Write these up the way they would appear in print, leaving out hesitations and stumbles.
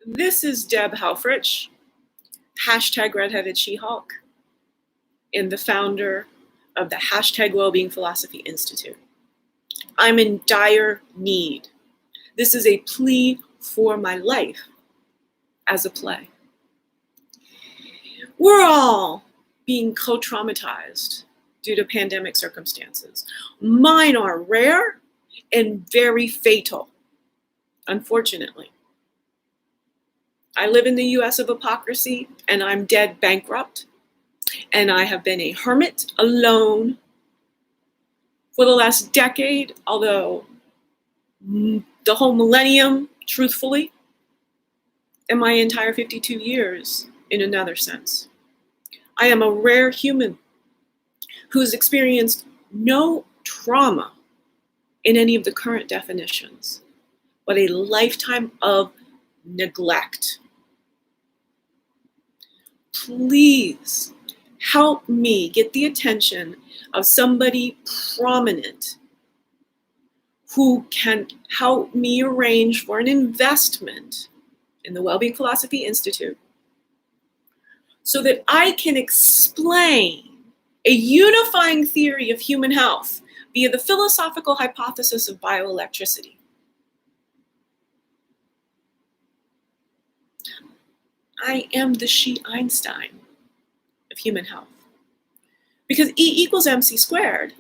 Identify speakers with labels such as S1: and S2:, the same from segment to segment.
S1: This is Deb Helfrich, hashtag Redheaded She-Hulk, and the founder of the hashtag Wellbeing Philosophy Institute. I'm in dire need. This is a plea for my life as a play. We're all being co-traumatized due to pandemic circumstances. Mine are rare and very fatal, unfortunately. I live in the US of hypocrisy, and I'm dead bankrupt. And I have been a hermit, alone, for the last decade, although the whole millennium, truthfully, and my entire 52 years in another sense. I am a rare human who's experienced no trauma in any of the current definitions, but a lifetime of neglect. Please help me get the attention of somebody prominent who can help me arrange for an investment in the Wellbeing Philosophy Institute so that I can explain a unifying theory of human health via the philosophical hypothesis of bioelectricity. I am the she Einstein of human health. Because E equals MC squared,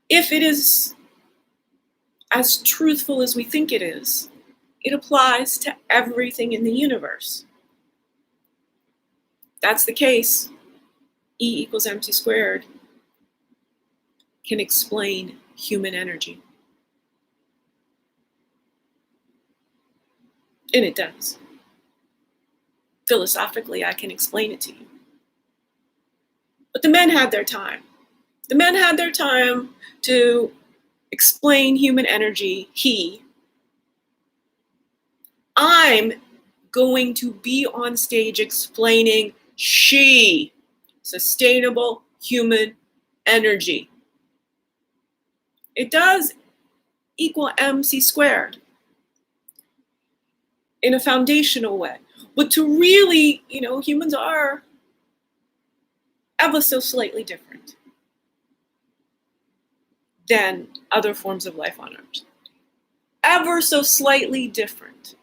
S1: if it is as truthful as we think it is, it applies to everything in the universe. That's the case. E equals MC squared can explain human energy. And it does. Philosophically, I can explain it to you. But the men had their time. The men had their time to explain human energy. I'm going to be on stage explaining she, sustainable human energy. It does equal MC squared in a foundational way. But to really, humans are ever so slightly different than other forms of life on Earth. Ever so slightly different.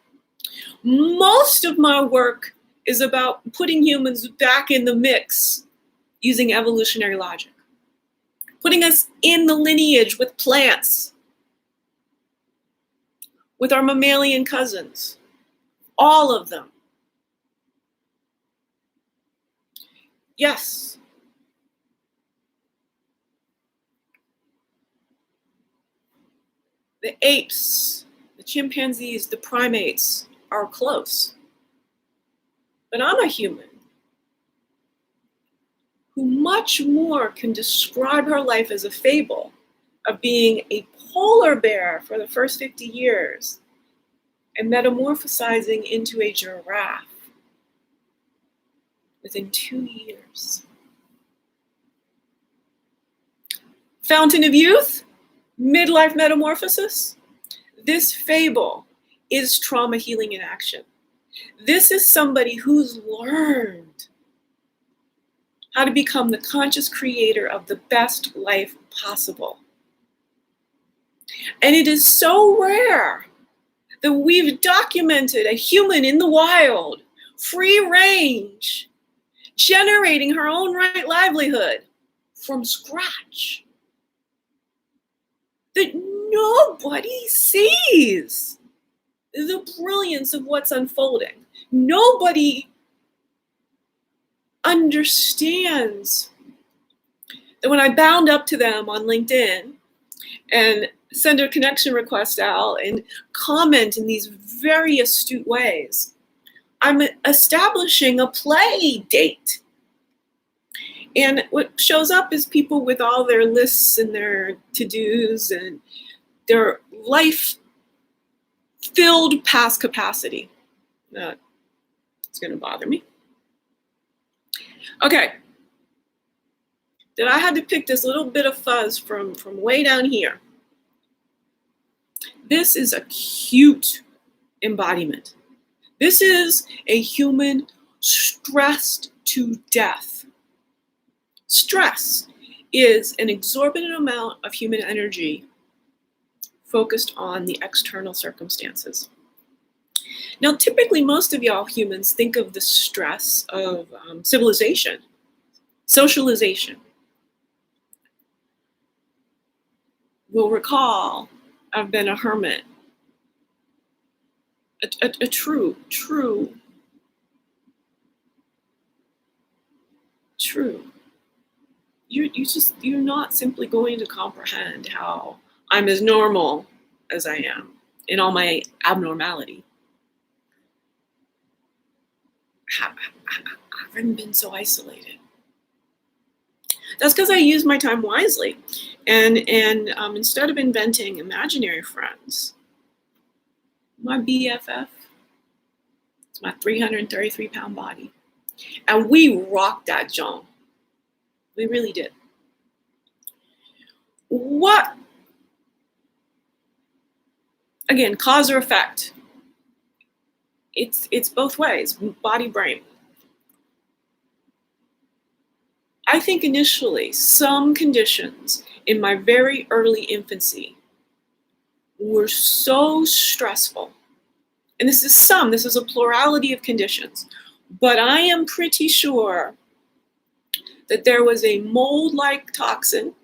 S1: Most of my work is about putting humans back in the mix using evolutionary logic. Putting us in the lineage with plants, with our mammalian cousins, all of them. Yes. The apes, the chimpanzees, the primates are close. But I'm a human who much more can describe her life as a fable of being a polar bear for the first 50 years and metamorphosizing into a giraffe within 2 years. Fountain of youth, midlife metamorphosis. This fable is trauma healing in action. This is somebody who's learned how to become the conscious creator of the best life possible. And it is so rare that we've documented a human in the wild, free range, generating her own right livelihood from scratch, that nobody sees the brilliance of what's unfolding. Nobody understands that when I bound up to them on LinkedIn and send a connection request out and comment in these very astute ways, I'm establishing a play date. And what shows up is people with all their lists and their to-dos and their life-filled past capacity. It's going to bother me. Okay. Then I had to pick this little bit of fuzz from way down here. This is a cute embodiment. This is a human stressed to death. Stress is an exorbitant amount of human energy focused on the external circumstances. Now, typically, most of y'all humans think of the stress of civilization, socialization. Will recall, I've been a hermit, a true. You're not simply going to comprehend how I'm as normal as I am in all my abnormality. I haven't been so isolated. That's because I use my time wisely, and instead of inventing imaginary friends, my BFF is my 333-pound body, and we rocked that junk. We really did. What? Again, cause or effect. It's both ways, body, brain. I think initially some conditions in my very early infancy were so stressful. And this is a plurality of conditions, but I am pretty sure that there was a mold-like toxin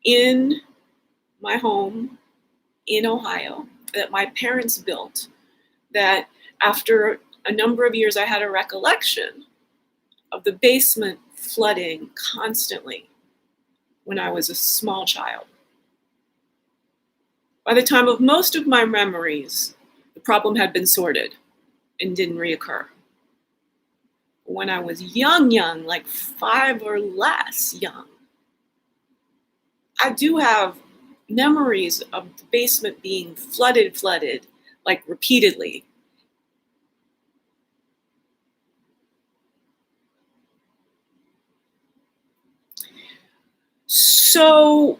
S1: in my home in Ohio that my parents built, that after a number of years I had a recollection of the basement flooding constantly when I was a small child. By the time of most of my memories, the problem had been sorted and didn't reoccur. When I was young, like 5 or less young, I do have memories of the basement being flooded, like repeatedly. So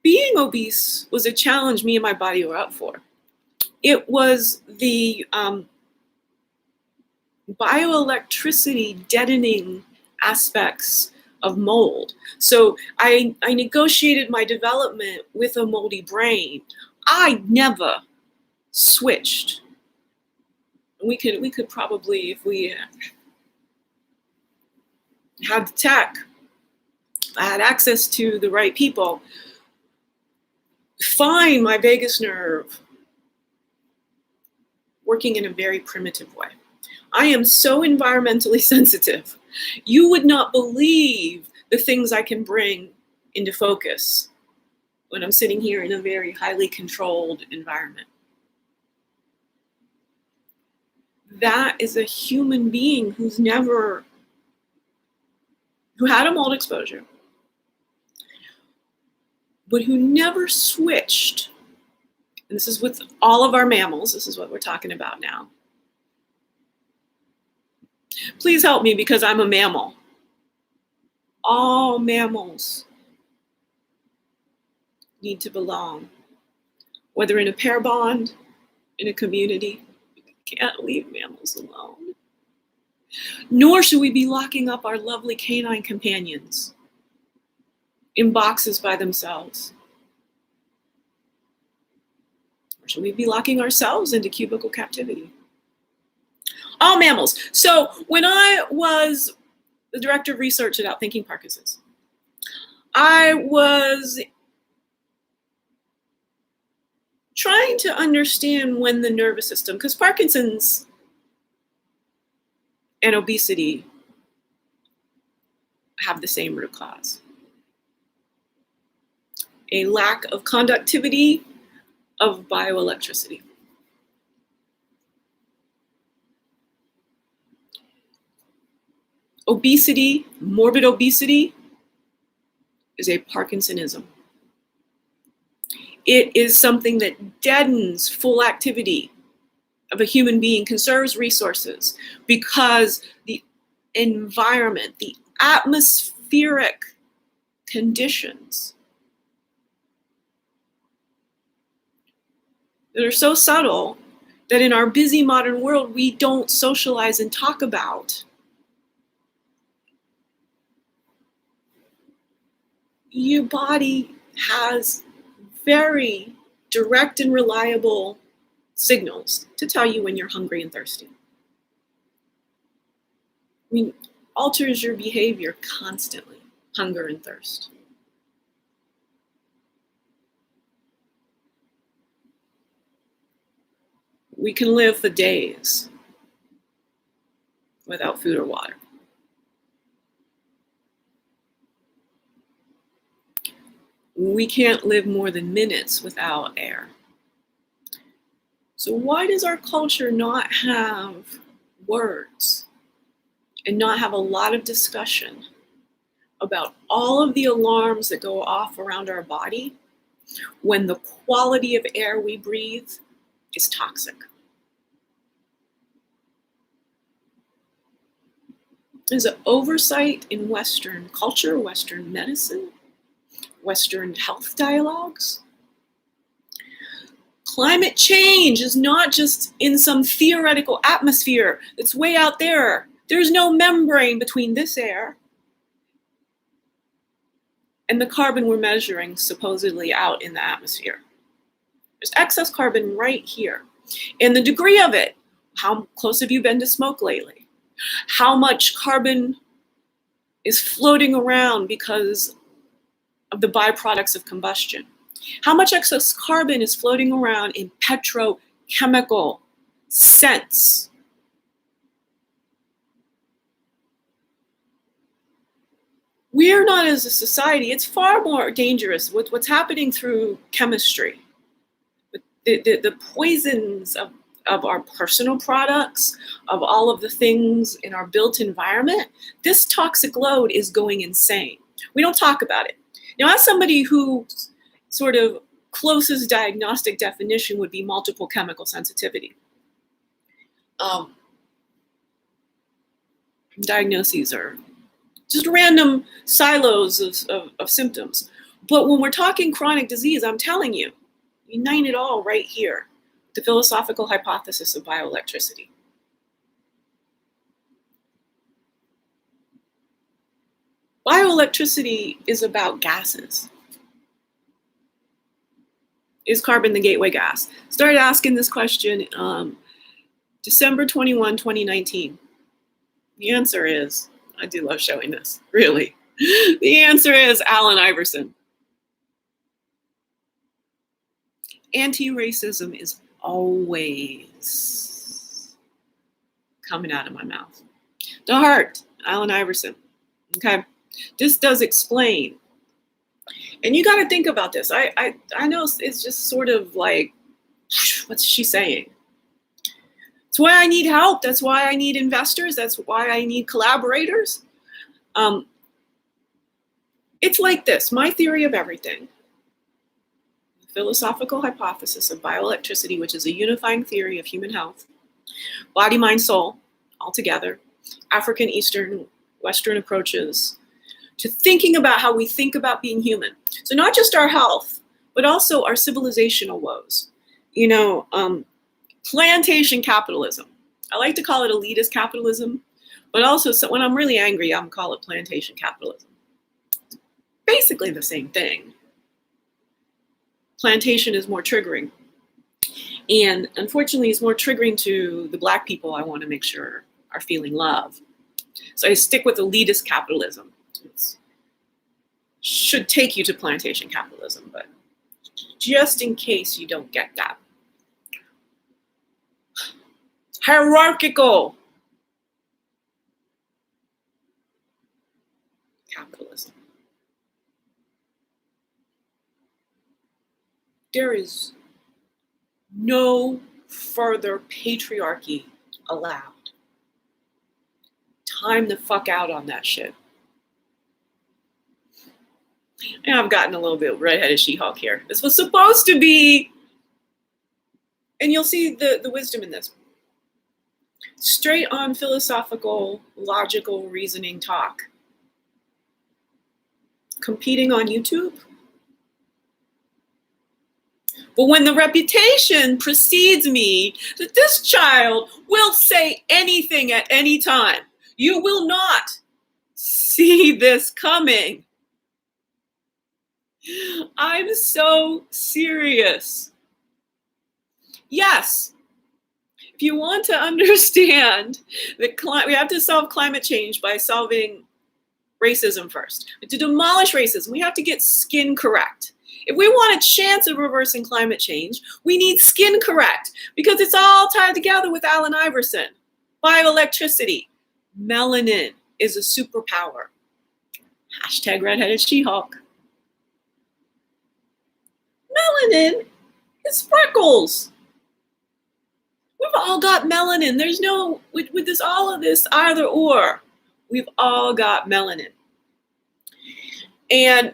S1: being obese was a challenge me and my body were up for. It was the bioelectricity deadening aspects of mold. So I negotiated my development with a moldy brain. I never switched. We could probably, if we had the tech, I had access to the right people, find my vagus nerve working in a very primitive way. I am so environmentally sensitive. You would not believe the things I can bring into focus when I'm sitting here in a very highly controlled environment. That is a human being who had a mold exposure, but who never switched. And this is with all of our mammals. This is what we're talking about now. Please help me because I'm a mammal. All mammals need to belong, whether in a pair bond, in a community. We can't leave mammals alone. Nor should we be locking up our lovely canine companions in boxes by themselves. Or should we be locking ourselves into cubicle captivity? All mammals. So when I was the director of research at Outthinking Parkinson's, I was trying to understand when the nervous system, because Parkinson's and obesity have the same root cause. A lack of conductivity of bioelectricity. Obesity, morbid obesity, is a Parkinsonism. It is something that deadens full activity of a human being, conserves resources, because the environment, the atmospheric conditions that are so subtle that in our busy modern world, we don't socialize and talk about. Your body has very direct and reliable signals to tell you when you're hungry and thirsty. I mean, alters your behavior constantly, hunger and thirst. We can live for days without food or water. We can't live more than minutes without air. So why does our culture not have words and not have a lot of discussion about all of the alarms that go off around our body when the quality of air we breathe is toxic? There's an oversight in Western culture, Western medicine, Western health dialogues. Climate change is not just in some theoretical atmosphere that's way out there. There's no membrane between this air and the carbon we're measuring supposedly out in the atmosphere. There's excess carbon right here. And the degree of it, how close have you been to smoke lately? How much carbon is floating around because of the byproducts of combustion? How much excess carbon is floating around in petrochemical scents? We're not, as a society, it's far more dangerous with what's happening through chemistry. The poisons of our personal products, of all of the things in our built environment, this toxic load is going insane. We don't talk about it. Now, as somebody whose sort of closest diagnostic definition would be multiple chemical sensitivity, diagnoses are just random silos of symptoms. But when we're talking chronic disease, I'm telling you, unite it all right here, the philosophical hypothesis of bioelectricity. Bioelectricity is about gases. Is carbon the gateway gas? Started asking this question December 21, 2019. The answer is, I do love showing this, really. The answer is Allen Iverson. Anti-racism is always coming out of my mouth. The heart, Allen Iverson. Okay, this does explain. And you got to think about this. I know it's just sort of like, what's she saying? That's why I need help. That's why I need investors. That's why I need collaborators. It's like this. My theory of everything. The philosophical hypothesis of bioelectricity, which is a unifying theory of human health. Body, mind, soul, all together. African, Eastern, Western approaches to thinking about how we think about being human. So not just our health, but also our civilizational woes. You know, plantation capitalism. I like to call it elitist capitalism, but also when I'm really angry, I'm call it plantation capitalism. Basically the same thing. Plantation is more triggering. And unfortunately, it's more triggering to the Black people I want to make sure are feeling love. So I stick with elitist capitalism. It should take you to plantation capitalism, but just in case you don't get that. Hierarchical capitalism. There is no further patriarchy allowed. Time the fuck out on that shit. And I've gotten a little bit redheaded She-Hulk here. This was supposed to be, and you'll see the wisdom in this. Straight on philosophical, logical reasoning talk. Competing on YouTube? But when the reputation precedes me that this child will say anything at any time, you will not see this coming. I'm so serious. Yes, if you want to understand that we have to solve climate change by solving racism first. But to demolish racism, we have to get skin correct. If we want a chance of reversing climate change, we need skin correct because it's all tied together with Allen Iverson. Bioelectricity. Melanin is a superpower. Hashtag redheaded She-Hulk. Melanin is freckles. We've all got melanin. There's no, with this, all of this either or, we've all got melanin. And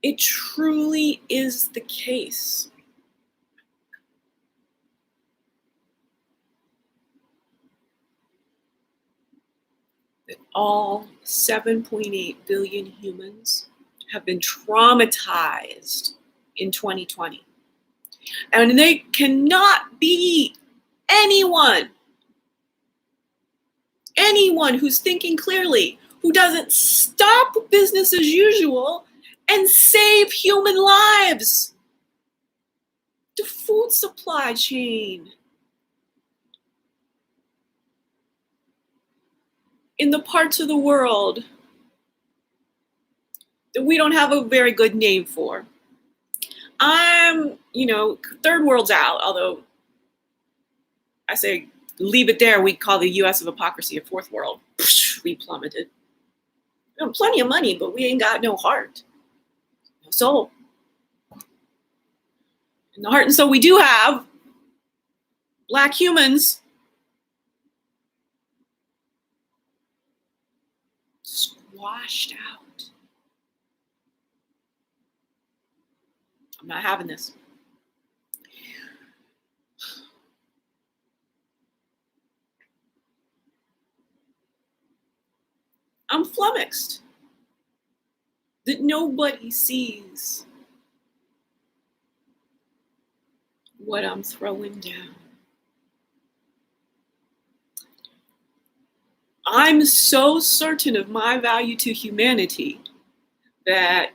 S1: it truly is the case. That all 7.8 billion humans have been traumatized in 2020. And they cannot be anyone who's thinking clearly, who doesn't stop business as usual and save human lives. The food supply chain. In the parts of the world that we don't have a very good name for. Third world's out, although I say leave it there. We call the US of hypocrisy a fourth world. We plummeted. We have plenty of money, but we ain't got no heart, no soul. And the heart and soul we do have, Black humans, squashed out. I'm not having this. I'm flummoxed that nobody sees what I'm throwing down. I'm so certain of my value to humanity that,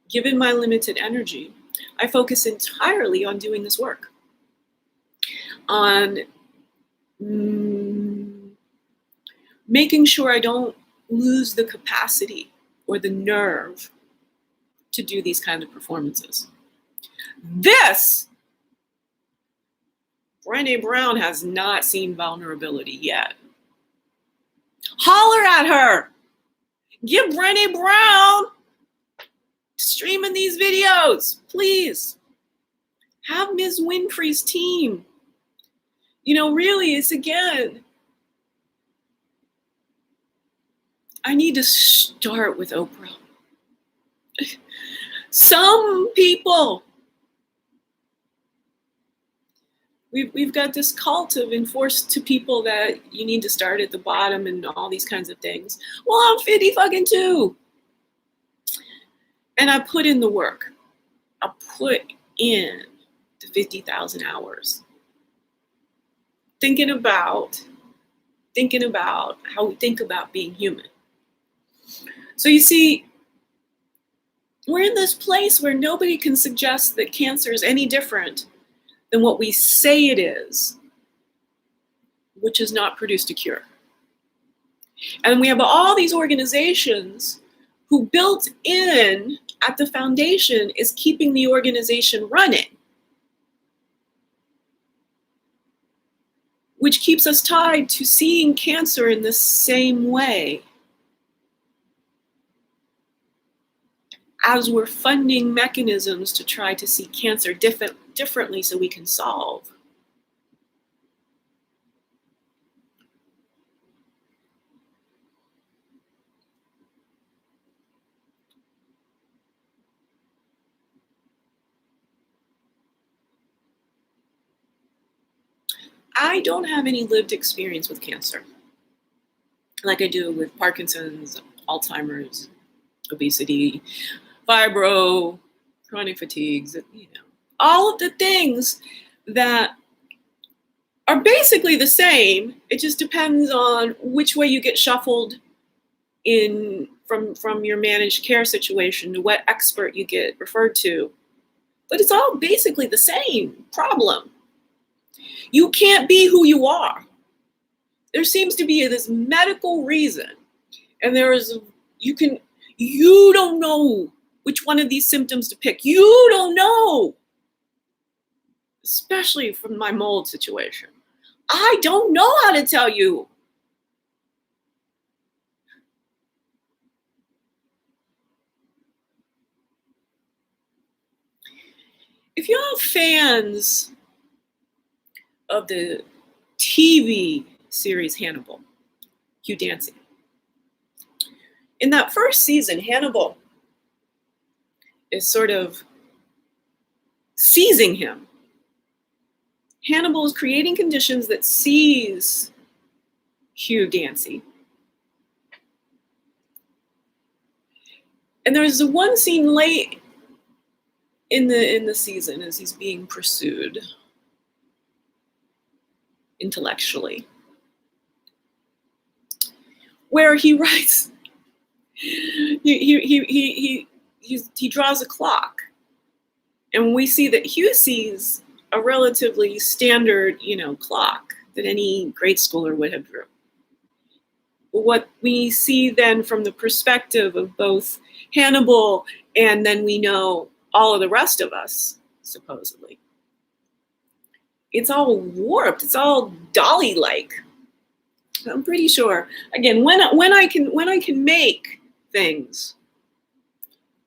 S1: given my limited energy, I focus entirely on doing this work, on making sure I don't lose the capacity or the nerve to do these kind of performances. This, Brené Brown has not seen vulnerability yet. Holler at her. Give Brené Brown streaming these videos, please. Have Ms. Winfrey's team. Really, it's again, I need to start with Oprah. Some people, we've got this cult of enforced to people that you need to start at the bottom and all these kinds of things. Well, I'm 50 fucking 2. And I put in the work. I put in the 50,000 hours. Thinking about how we think about being human. So you see, we're in this place where nobody can suggest that cancer is any different than what we say it is, which has not produced a cure. And we have all these organizations who built in at the foundation is keeping the organization running, which keeps us tied to seeing cancer in the same way as we're funding mechanisms to try to see cancer differently so we can solve. I don't have any lived experience with cancer like I do with Parkinson's, Alzheimer's, obesity, fibro, chronic fatigues, all of the things that are basically the same. It just depends on which way you get shuffled in from your managed care situation to what expert you get referred to. But it's all basically the same problem. You can't be who you are. There seems to be this medical reason, and you don't know which one of these symptoms to pick. You don't know. Especially from my mold situation. I don't know how to tell you. If you're fans of the TV series Hannibal, Hugh Dancy, in that first season, Hannibal is sort of seizing him. Hannibal is creating conditions that seize Hugh Dancy. And there's one scene late in the season as he's being pursued intellectually, where he writes, he draws a clock, and we see that Hugh sees a relatively standard, clock that any grade schooler would have drew. What we see then from the perspective of both Hannibal and then we know all of the rest of us, supposedly, it's all warped. It's all Dolly-like. I'm pretty sure. Again, when I can make things,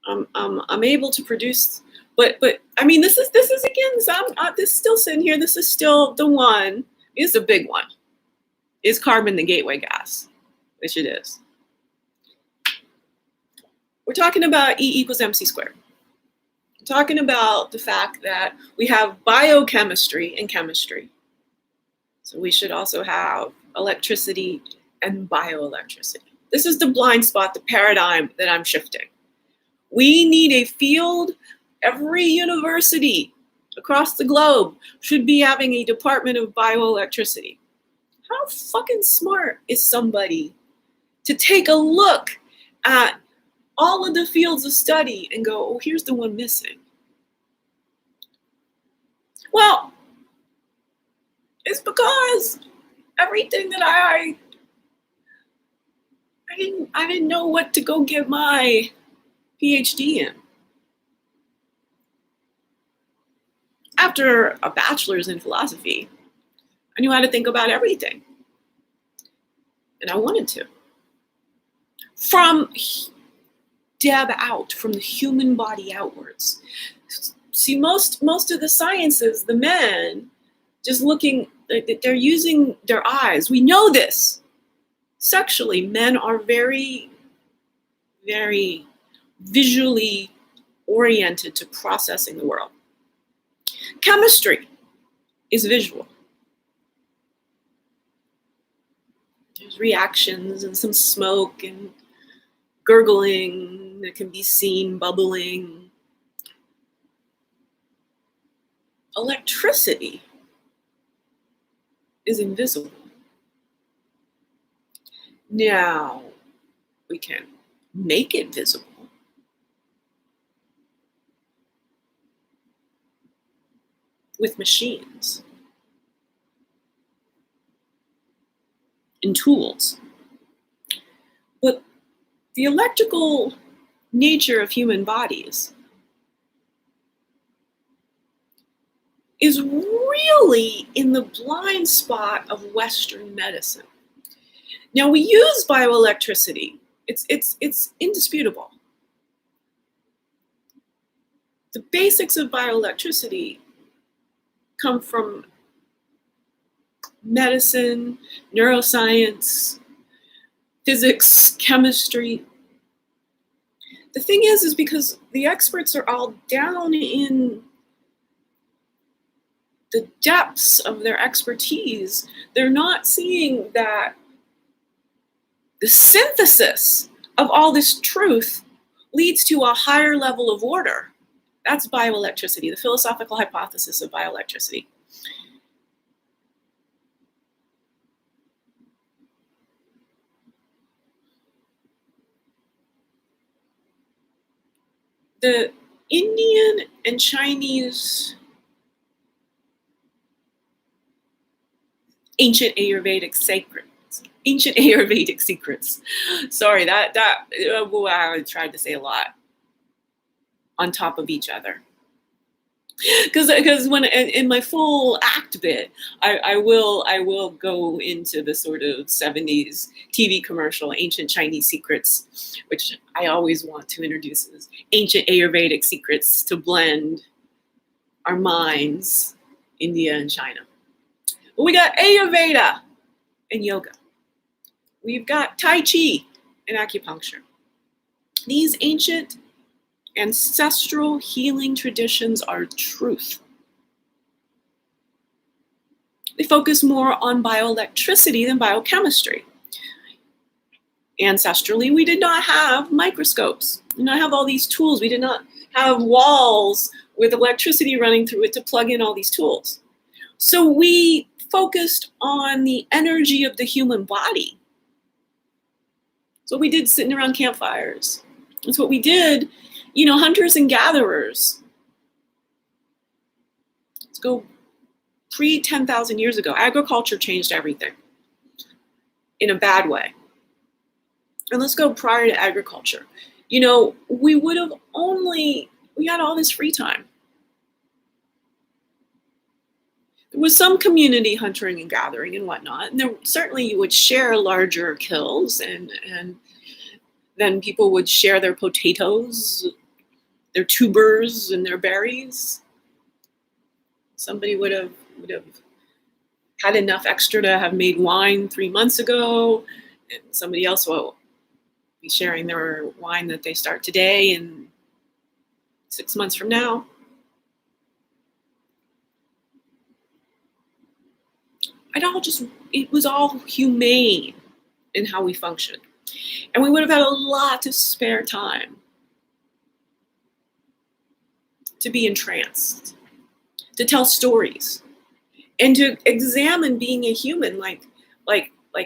S1: I'm able to produce. But I mean, this is again. So this is still sitting here. This is still the one. It's a big one. Is carbon the gateway gas? Which it is. We're talking about E equals mc squared. We're talking about the fact that we have biochemistry and chemistry. So we should also have electricity and bioelectricity. This is the blind spot, the paradigm that I'm shifting. We need a field. Every university across the globe should be having a department of bioelectricity. How fucking smart is somebody to take a look at all of the fields of study and go, oh, here's the one missing? Well, it's because everything that I didn't know what to go get my PhD in. After a bachelor's in philosophy, I knew how to think about everything. And I wanted to. From dab out, from the human body outwards. See, most of the sciences, the men, just looking, they're using their eyes. We know this. Sexually, men are very, very visually oriented to processing the world. Chemistry is visual. There's reactions and some smoke and gurgling that can be seen, bubbling. Electricity is invisible. Now, we can make it visible. With machines and tools. But the electrical nature of human bodies is really in the blind spot of Western medicine. Now, we use bioelectricity. It's indisputable. The basics of bioelectricity come from medicine, neuroscience, physics, chemistry. The thing is because the experts are all down in the depths of their expertise, they're not seeing that the synthesis of all this truth leads to a higher level of order. That's bioelectricity, the philosophical hypothesis of bioelectricity. The Indian and Chinese ancient Ayurvedic secrets. Sorry, I tried to say a lot on top of each other. Because when in my full act bit, I will go into the sort of 70s TV commercial, Ancient Chinese Secrets, which I always want to introduce as ancient Ayurvedic secrets to blend our minds, India and China. But we got Ayurveda and yoga. We've got Tai Chi and acupuncture. These ancient ancestral healing traditions are truth. They focus more on bioelectricity than biochemistry. Ancestrally, we did not have microscopes. We did not have all these tools. We did not have walls with electricity running through it to plug in all these tools. So we focused on the energy of the human body. So we did sitting around campfires. That's what we did, hunters and gatherers. Let's go pre-10,000 years ago. Agriculture changed everything in a bad way. And let's go prior to agriculture. We had all this free time. There was some community hunting and gathering and whatnot. And certainly you would share larger kills and then people would share their potatoes, their tubers and their berries. Somebody would have had enough extra to have made wine 3 months ago, and somebody else will be sharing their wine that they start today and 6 months from now. It was all humane in how we functioned. And we would have had a lot of spare time to be entranced, to tell stories, and to examine being a human, like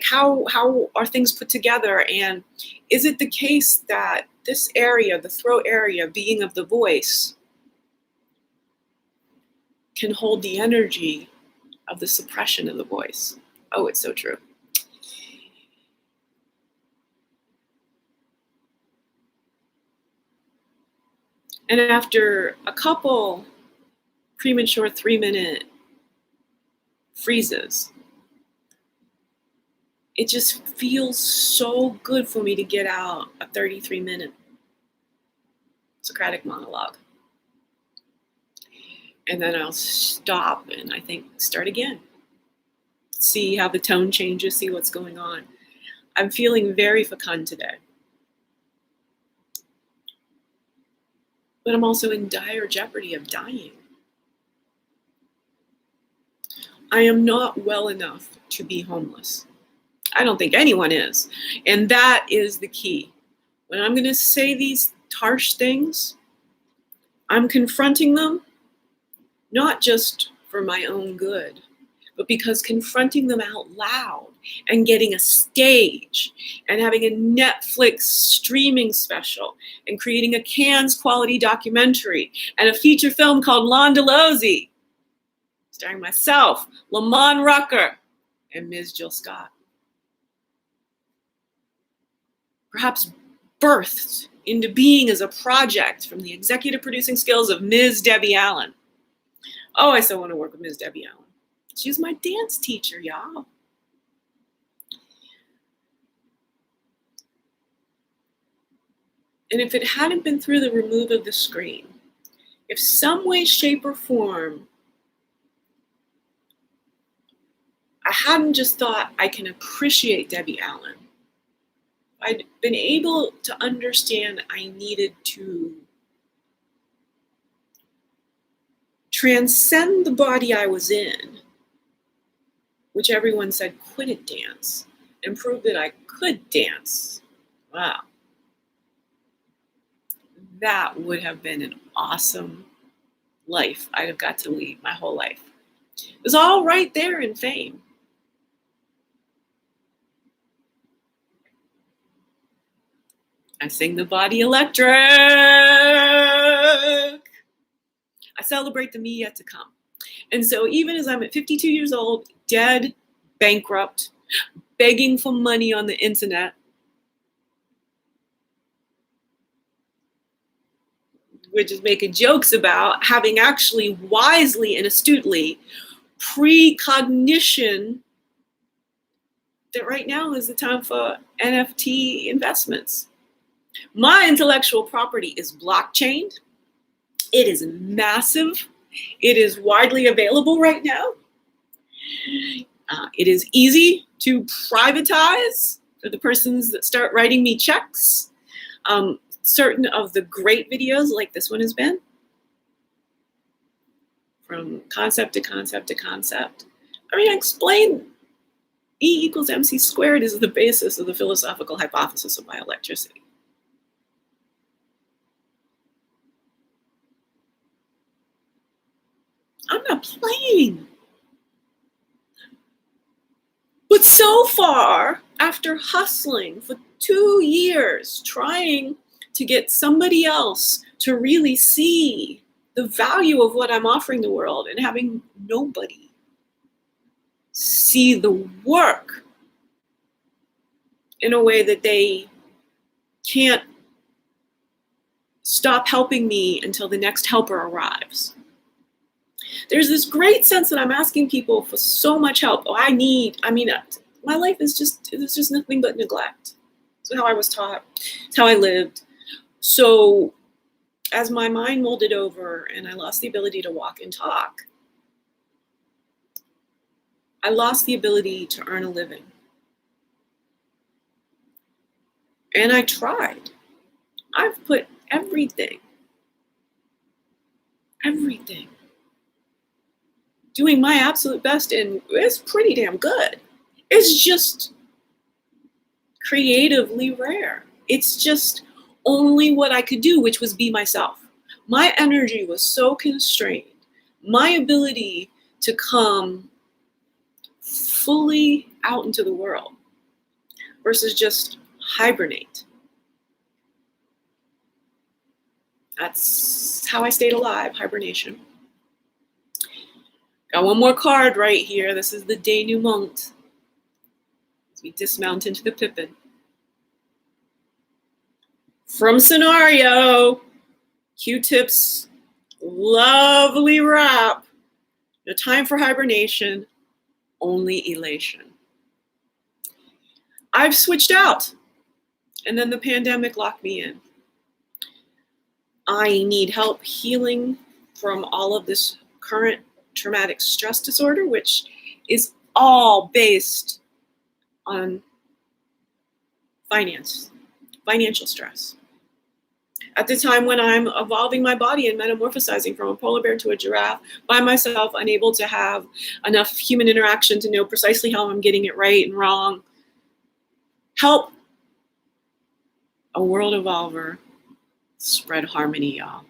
S1: how are things put together, and is it the case that this area, the throat area, being of the voice, can hold the energy of the suppression of the voice? Oh, it's so true. And after a couple premature 3-minute freezes, it just feels so good for me to get out a 33-minute Socratic monologue. And then I'll stop and I think start again. See how the tone changes, see what's going on. I'm feeling very fecund today. But I'm also in dire jeopardy of dying. I am not well enough to be homeless. I don't think anyone is. And that is the key. When I'm going to say these harsh things, I'm confronting them, not just for my own good, but because confronting them out loud and getting a stage and having a Netflix streaming special and creating a Cannes quality documentary and a feature film called Londolozy, starring myself, Lamont Rucker, and Ms. Jill Scott. Perhaps birthed into being as a project from the executive producing skills of Ms. Debbie Allen. Oh, I so want to work with Ms. Debbie Allen. She's my dance teacher, y'all. And if it hadn't been through the remove of the screen, if some way, shape, or form, I hadn't just thought I can appreciate Debbie Allen, I'd been able to understand I needed to transcend the body I was in, which everyone said couldn't dance, and prove that I could dance. Wow. That would have been an awesome life I'd have got to lead my whole life. It was all right there in fame. I sing the body electric. I celebrate the me yet to come. And so even as I'm at 52 years old, dead, bankrupt, begging for money on the internet, we're just making jokes about having actually wisely and astutely precognition that right now is the time for NFT investments. My intellectual property is blockchain. It is massive. It is widely available right now. It is easy to privatize for the persons that start writing me checks. Certain of the great videos, like this one has been, from concept to concept to concept. I mean, I explain E equals MC squared is the basis of the philosophical hypothesis of bioelectricity. I'm not playing. But so far, after hustling for 2 years, trying to get somebody else to really see the value of what I'm offering the world and having nobody see the work in a way that they can't stop helping me until the next helper arrives. There's this great sense that I'm asking people for so much help. My life is just nothing but neglect. It's how I was taught. It's how I lived. So as my mind molded over and I lost the ability to walk and talk, I lost the ability to earn a living. And I tried. I've put everything, doing my absolute best, and it's pretty damn good. It's just creatively rare. It's just only what I could do, which was be myself. My energy was so constrained. My ability to come fully out into the world versus just hibernate. That's how I stayed alive, hibernation. Got one more card right here. This is the denouement. As we dismount into the Pippin. From Scenario, Q-Tip's lovely rap. No time for hibernation, only elation. I've switched out, and then the pandemic locked me in. I need help healing from all of this current traumatic stress disorder, which is all based on financial stress. At the time when I'm evolving my body and metamorphosizing from a polar bear to a giraffe by myself, unable to have enough human interaction to know precisely how I'm getting it right and wrong. Help a world evolver spread harmony, y'all.